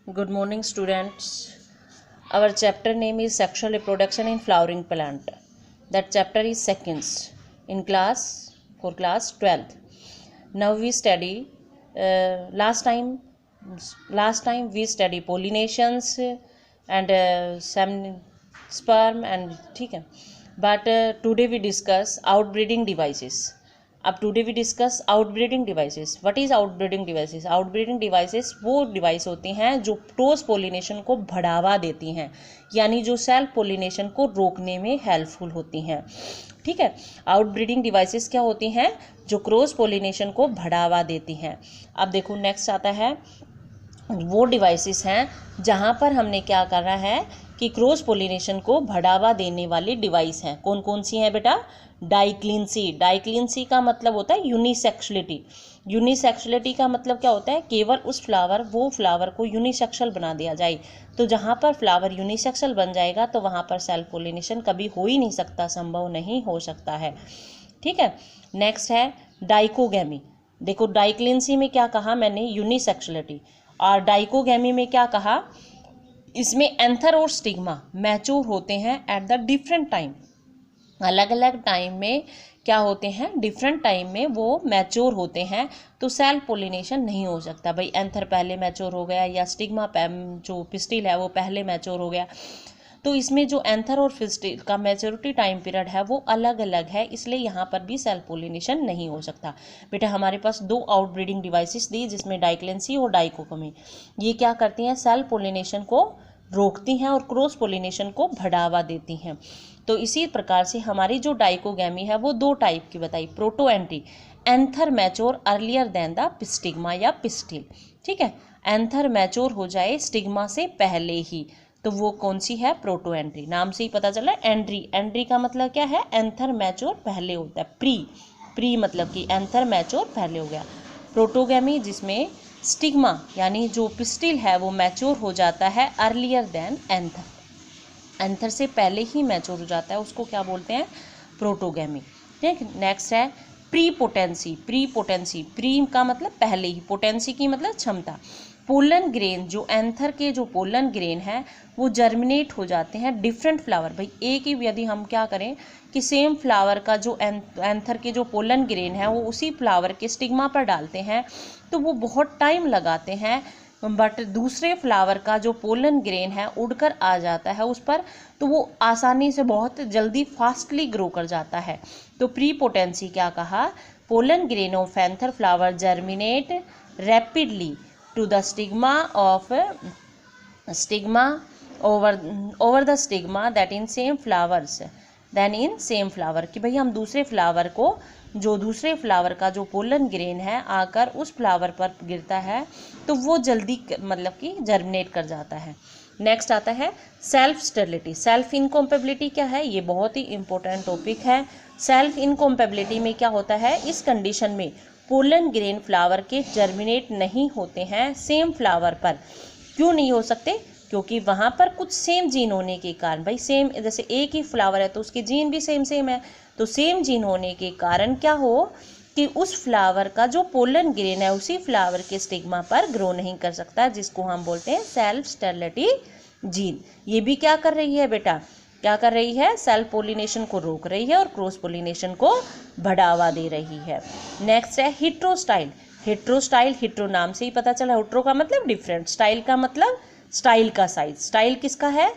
Good morning, students. Our chapter name is Sexual Reproduction in Flowering Plant. That chapter is seconds in class 12th. Now we study. Last time we study pollinations and sperm and ठीक है. But today we discuss outbreeding devices. अब today we discuss outbreeding devices. What is outbreeding devices? Outbreeding devices वो device होती हैं जो cross pollination को बढ़ावा देती हैं, यानी जो सेल्फ पोलिनेशन को रोकने में हेल्पफुल होती हैं. ठीक है. आउटब्रीडिंग डिवाइसेस क्या होती हैं? जो क्रॉस पोलिनेशन को बढ़ावा देती हैं. अब देखो नेक्स्ट आता है, वो डिवाइसेस हैं जहाँ पर हमने क्या करना है कि क्रॉस पोलिनेशन को बढ़ावा देने वाली डिवाइस हैं. कौन कौन सी हैं बेटा? डाइक्लिनसी. डाइक्लिनसी का मतलब होता है यूनिसेक्सुअलिटी. यूनिसेक्सुअलिटी का मतलब क्या होता है? केवल वो फ्लावर को यूनिसेक्सुअल बना दिया जाए. तो जहाँ पर फ्लावर यूनिसेक्सुअल बन जाएगा तो वहाँ पर सेल्फ पोलिनेशन कभी हो ही नहीं सकता, संभव नहीं हो सकता है. ठीक है. नेक्स्ट है डाइकोगैमी. देखो डाइक्लिनसी में क्या कहा मैंने? यूनिसेक्सुअलिटी. और डाइकोगैमी में क्या कहा? इसमें एंथर और स्टिग्मा मैच्योर होते हैं एट द डिफरेंट टाइम. अलग अलग टाइम में क्या होते हैं? डिफरेंट टाइम में वो मैच्योर होते हैं. तो सेल्फ पोलिनेशन नहीं हो सकता. भाई एंथर पहले मैच्योर हो गया या स्टिग्मा जो पिस्टिल है वो पहले मैच्योर हो गया. तो इसमें जो एंथर और पिस्टिल का मैच्योरिटी टाइम पीरियड है वो अलग अलग है, इसलिए यहाँ पर भी सेल्फ पोलिनेशन नहीं हो सकता. बेटा हमारे पास दो आउटब्रीडिंग डिवाइसेस दी जिसमें डाइक्लिनसी और डाइकोगैमी. ये क्या करती हैं? सेल्फ पोलिनेशन को रोकती हैं और क्रॉस पोलिनेशन को बढ़ावा देती हैं. तो इसी प्रकार से हमारी जो डाइकोगैमी है वो दो टाइप की बताई. Protandry. Anther mature earlier than the stigma या पिस्टिल. ठीक है. एंथर मैच्योर हो जाए स्टिग्मा से पहले ही, तो वो कौन सी है? Proto entry. नाम से ही पता चला. एंट्री. एंट्री का मतलब क्या है? एंथर मैच्योर पहले होता है. प्री मतलब कि एंथर मैच्योर पहले हो गया. प्रोटोगैमी जिसमें स्टिग्मा यानी जो पिस्टिल है वो मैच्योर हो जाता है अर्लियर देन एंथर. एंथर से पहले ही मैच्योर हो जाता है, उसको क्या बोलते हैं? प्रोटोगैमी. ठीक. नेक्स्ट है प्रीपोटेंसी. प्रीपोटेंसी. प्री का मतलब पहले ही, पोटेंसी की मतलब क्षमता. पोलन ग्रेन, जो एंथर के जो पोलन ग्रेन है वो जर्मिनेट हो जाते हैं डिफरेंट फ्लावर. भाई एक ही यदि हम क्या करें कि सेम फ्लावर का जो एंथर के जो पोलन ग्रेन है वो उसी फ्लावर के स्टिग्मा पर डालते हैं तो वो बहुत टाइम लगाते हैं, बट दूसरे फ्लावर का जो पोलन ग्रेन है उड़कर आ जाता है उस पर, तो वो आसानी से बहुत जल्दी फास्टली ग्रो कर जाता है. तो प्री पोटेंसी क्या कहा? Pollen grain of anther flower germinate rapidly to the stigma over the stigma that in same flowers than in same flower. कि भाई हम दूसरे फ्लावर को, जो दूसरे फ्लावर का जो पोलन ग्रेन है आकर उस फ्लावर पर गिरता है तो वो जल्दी मतलब कि जर्मिनेट कर जाता है. नेक्स्ट आता है सेल्फ स्टेरिलिटी. सेल्फ इनकॉम्पेबिलिटी क्या है? ये बहुत ही इंपॉर्टेंट टॉपिक है. सेल्फ इनकॉम्पेबिलिटी में क्या होता है? इस कंडीशन में पोलन ग्रेन फ्लावर के जर्मिनेट नहीं होते हैं सेम फ्लावर पर. क्यों नहीं हो सकते? क्योंकि वहाँ पर कुछ सेम जीन होने के कारण. भाई सेम, जैसे एक ही फ्लावर है तो उसके जीन भी सेम है, तो सेम जीन होने के कारण क्या हो कि उस फ्लावर का जो पोलन ग्रेन है उसी फ्लावर के स्टिग्मा पर ग्रो नहीं कर सकता, जिसको हम बोलते हैं सेल्फ स्टेरिलिटी जीन. ये भी क्या कर रही है बेटा? क्या कर रही है? सेल्फ पोलिनेशन को रोक रही है और क्रॉस पोलिनेशन को बढ़ावा दे रही है. नेक्स्ट है हिट्रोस्टाइल. हिट्रोस्टाइल, हिट्रो नाम से ही पता चला. हिट्रो का मतलब डिफरेंट, स्टाइल का मतलब स्टाइल का साइज. स्टाइल किसका है?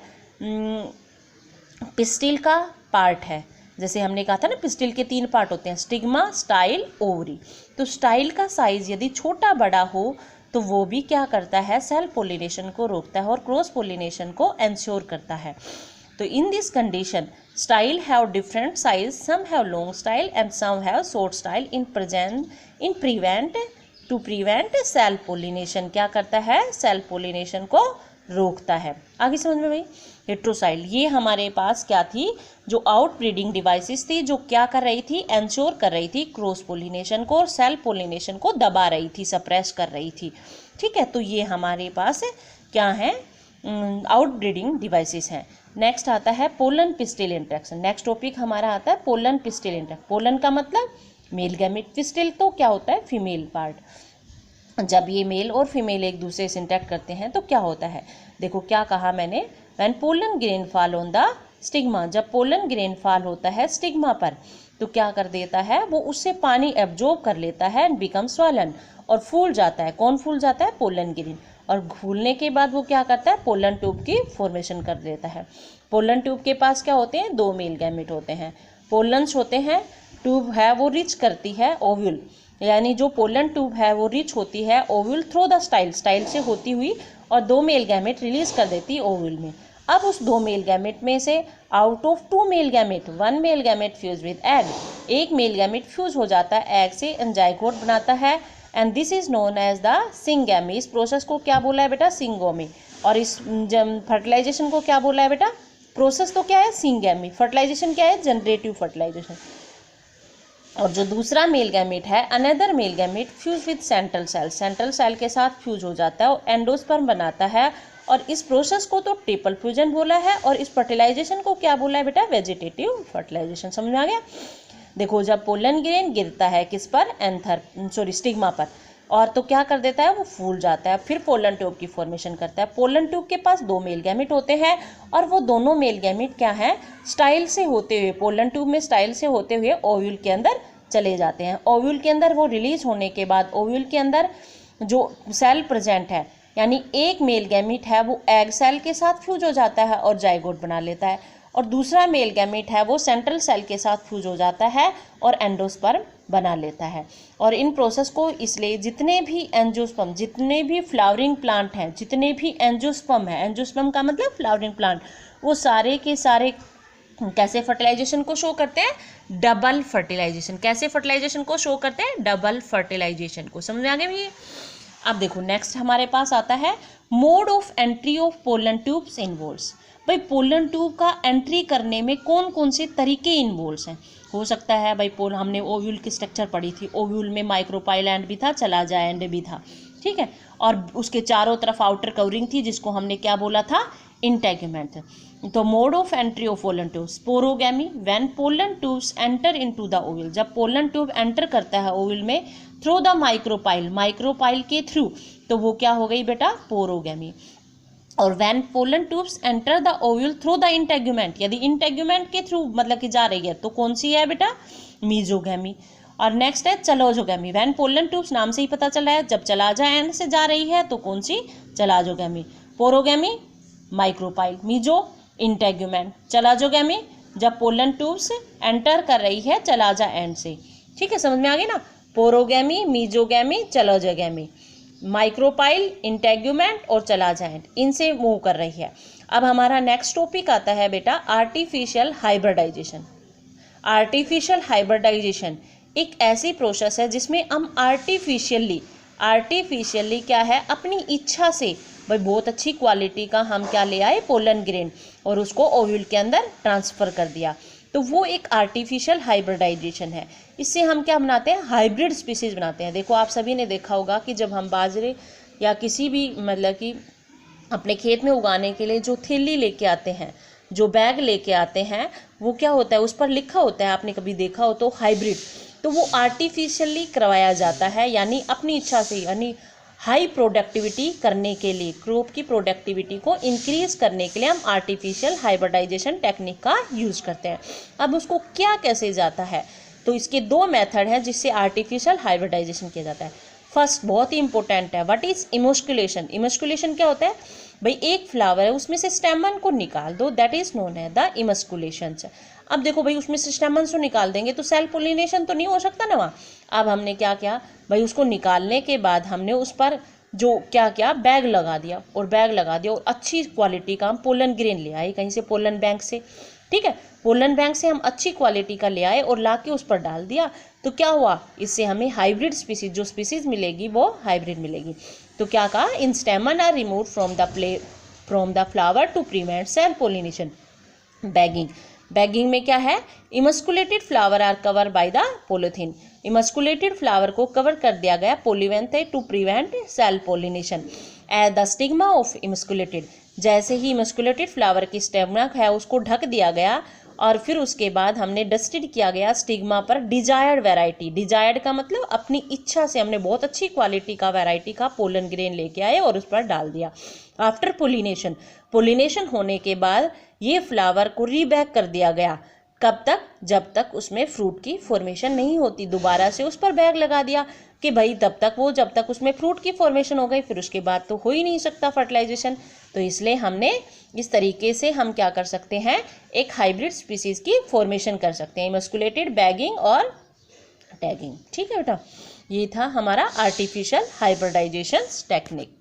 पिस्टिल का पार्ट है. जैसे हमने कहा था ना पिस्टिल के 3 पार्ट होते हैं, स्टिग्मा, स्टाइल, ओवरी. तो स्टाइल का साइज यदि छोटा बड़ा हो तो वो भी क्या करता है? सेल्फ पोलिनेशन को रोकता है और क्रॉस पोलिनेशन को एंश्योर करता है. तो in this condition style have different size, some have long style and some have short style in prevent self pollination. क्या करता है? सेल्फ पोलिनेशन को रोकता है. आगे समझ में भाई. हेट्रोसाइल ये हमारे पास क्या थी? जो आउट ब्रीडिंग डिवाइसेस थी जो क्या कर रही थी? एंश्योर कर रही थी क्रॉस पोलिनेशन को और सेल्फ पोलिनेशन को दबा रही थी, सप्रेस कर रही थी. ठीक है. तो ये हमारे पास क्या है? आउट ब्रीडिंग डिवाइसेस हैं. नेक्स्ट आता है pollen pistil interaction. Next topic हमारा आता है पोलन पिस्टिल इंटरेक्शन. पोलन का मतलब मेल गैमेट, पिस्टिल तो क्या होता है? Female part. जब ये मेल और फीमेल एक दूसरे से इंटरेक्ट करते हैं तो क्या होता है, देखो क्या कहा मैंने, when pollen grain fall on the stigma, जब पोलन ग्रेन फॉल होता है स्टिग्मा पर तो क्या कर देता है, वो उससे पानी एब्जॉर्ब कर लेता है एंड बिकम स्वॉलन, और फूल जाता है। कौन फूल जाता है, पोलन ग्रेन, और फूलने के बाद वो क्या करता है, पोलन ट्यूब की फॉर्मेशन कर देता है। पोलन ट्यूब के पास क्या होते हैं, 2 मेल गैमेट होते हैं, पोलन्स होते हैं, ट्यूब है वो रिच करती है ओव्यूल, यानी जो पोलन ट्यूब है वो रिच होती है ovule through the style, style से होती हुई, और 2 मेल गैमेट रिलीज कर देती है ओव्यूल में। अब उस 2 मेल गैमेट में से out of 2 male gamete 1 male gamete fuse with egg, एक मेल गैमेट फ्यूज हो जाता है एग से एंड जाइगोट बनाता है, and this is known as the syngamy. इस प्रोसेस को क्या बोला है बेटा, सिंगोमी। और इस फर्टिलाइजेशन को क्या बोला है बेटा, प्रोसेस तो क्या है, सिंगैमी, फर्टिलाइजेशन क्या है, जनरेटिव फर्टिलाइजेशन। और जो दूसरा मेल गैमेट है, another male gamete fuse with central cell, central cell के साथ फ्यूज हो जाता है और एंडोस्पर्म बनाता है, और इस प्रोसेस को तो ट्रिपल फ्यूजन बोला है, और इस फर्टिलाइजेशन को क्या बोला है बेटा, वेजिटेटिव फर्टिलाइजेशन। समझ में आ गया। देखो जब पोलन ग्रेन गिरता है किस पर, स्टिग्मा पर, और तो क्या कर देता है, वो फूल जाता है, फिर पोलन ट्यूब की फॉर्मेशन करता है। पोलन ट्यूब के पास 2 मेल गैमेट होते हैं, और वो दोनों मेल गैमेट क्या है, स्टाइल से होते हुए, पोलन ट्यूब में स्टाइल से होते हुए ओव्यूल के अंदर चले जाते हैं। ओव्यूल के अंदर वो रिलीज होने के बाद ओव्यूल के अंदर जो सेल प्रेजेंट है, यानी एक मेल गैमेट है वो एग सेल के साथ फ्यूज हो जाता है और जाइगोट बना लेता है, और दूसरा मेल गैमेट है वो सेंट्रल सेल के साथ फ्यूज हो जाता है और एंडोस्पर्म बना लेता है। और इन प्रोसेस को इसलिए जितने भी एंजियोस्पर्म, जितने भी फ्लावरिंग प्लांट हैं, जितने भी एंजियोस्पर्म है, एंजियोस्पर्म का मतलब फ्लावरिंग प्लांट, वो सारे के सारे कैसे फर्टिलाइजेशन को शो करते हैं, डबल फर्टिलाइजेशन। कैसे फर्टिलाइजेशन को शो करते हैं, डबल फर्टिलाइजेशन को। समझ में आ गया भैया। अब देखो नेक्स्ट हमारे पास आता है mode of entry of pollen tubes involves. भाई पोलन ट्यूब का एंट्री करने में कौन कौन से तरीके इन्वॉल्व्स हैं। हो सकता है भाई हमने ओव्यूल की स्ट्रक्चर पढ़ी थी, ओव्यूल में माइक्रोपाइल एंड भी था, चलाजा एंड भी था, ठीक है, और उसके चारों तरफ आउटर कवरिंग थी जिसको हमने क्या बोला था, इंटेगुमेंट। तो mode of entry of pollen tube, sporogamy, when pollen tubes enter into the ovule, जब पोलन ट्यूब एंटर करता है ओव्यूल में थ्रू द माइक्रोपाइल, माइक्रोपाइल के थ्रू, तो वो क्या हो गई बेटा, पोरोगैमी। और when pollen tubes enter the ovule through the integument, यदि इंटेगुमेंट के थ्रू मतलब कि जा रही है तो कौन सी है बेटा, मीजोगैमी। और नेक्स्ट है चलोजोगैमी। व्हेन पोलन ट्यूब्स, नाम से ही पता चला है, जब चलाजा एंड से जा रही है तो कौन सी, चलाजोगैमी। पोरोगैमी माइक्रोपाइल, मीजो इंटेगुमेंट, चलाजोगैमी जब पोलन ट्यूब्स एंटर कर रही है चलाजा एंड से। ठीक है, समझ में आ गई ना। पोरोगैमी, मीजोगैमी, चलाजोगैमी, माइक्रोपाइल, इंटेगुमेंट और चलाजा एंड, इनसे मूव कर रही है। अब हमारा नेक्स्ट टॉपिक आता है बेटा आर्टिफिशियल हाइब्रिडाइजेशन। आर्टिफिशियल हाइब्रिडाइजेशन एक ऐसी प्रोसेस है जिसमें हम आर्टिफिशियली क्या है, अपनी इच्छा से भाई बहुत अच्छी क्वालिटी का हम क्या ले आए, पोलन ग्रेन, और उसको ओव्यूल के अंदर ट्रांसफ़र कर दिया, तो वो एक आर्टिफिशियल हाइब्रिडाइजेशन है। इससे हम क्या बनाते हैं, हाइब्रिड स्पीसीज बनाते हैं। देखो आप सभी ने देखा होगा कि जब हम बाजरे या किसी भी मतलब कि अपने खेत में उगाने के लिए जो थैली लेके आते हैं, जो बैग लेके आते हैं, वो क्या होता है, उस पर लिखा होता है, आपने कभी देखा हो तो, हाइब्रिड। तो वो आर्टिफिशियली करवाया जाता है, यानी अपनी इच्छा से, यानी हाई प्रोडक्टिविटी करने के लिए, क्रॉप की प्रोडक्टिविटी को इंक्रीज करने के लिए हम आर्टिफिशियल हाइब्रिडाइजेशन टेक्निक का यूज करते हैं। अब उसको क्या कैसे जाता है, तो इसके 2 मेथड हैं जिससे आर्टिफिशियल हाइब्रिडाइजेशन किया जाता है। फर्स्ट बहुत ही इंपॉर्टेंट है, व्हाट इज इमोस्कुलेशन। इमोस्कुलेशन क्या होता है भाई, एक फ्लावर है उसमें से स्टेमन को निकाल दो, दैट इज नोन है द इमोस्कुलेशन। अब देखो भाई उसमें से स्टेमन को निकाल देंगे तो सेल पोलिनेशन तो नहीं हो सकता ना वहाँ। अब हमने क्या किया भाई, उसको निकालने के बाद हमने उस पर जो क्या क्या बैग लगा दिया, और बैग लगा दिया और अच्छी क्वालिटी का हम पोलन ग्रेन ले आए कहीं से, पोलन बैंक से, ठीक है, पोलन बैंक से हम अच्छी क्वालिटी का ले आए और ला के उस पर डाल दिया, तो क्या हुआ, इससे हमें हाइब्रिड स्पीसीज, जो स्पीसीज मिलेगी वो हाइब्रिड मिलेगी। तो क्या कहा, in stamen are remove from the flower to prevent self pollination. Bagging, bagging में क्या है, emasculated flower are cover by the polythene, emasculated flower को कवर कर दिया गया polythene to prevent self pollination. As the stigma of emasculated, जैसे ही इमस्कुलेटेड flower की स्टेमना है उसको ढक दिया गया और फिर उसके बाद हमने डस्टेड किया गया स्टिग्मा पर डिजायर्ड वैरायटी। डिजायर्ड का मतलब अपनी इच्छा से हमने बहुत अच्छी क्वालिटी का वैरायटी का पोलन ग्रेन लेके आए और उस पर डाल दिया। आफ्टर पोलिनेशन, पोलिनेशन होने के बाद ये फ्लावर को रीबैक कर दिया गया। कब तक? जब तक उसमें फ्रूट की फॉर्मेशन नहीं होती। दोबारा से उस पर बैग लगा दिया कि भाई तब तक वो, जब तक उसमें फ्रूट की फॉर्मेशन हो गई, फिर उसके बाद तो हो ही नहीं सकता फर्टिलाइजेशन। तो इसलिए हमने इस तरीके से हम क्या कर सकते हैं, एक हाइब्रिड स्पीसीज की फॉर्मेशन कर सकते हैं, इमस्कुलेटेड बैगिंग और टैगिंग। ठीक है बेटा, ये था हमारा आर्टिफिशियल हाइब्रिडाइजेशन टेक्निक।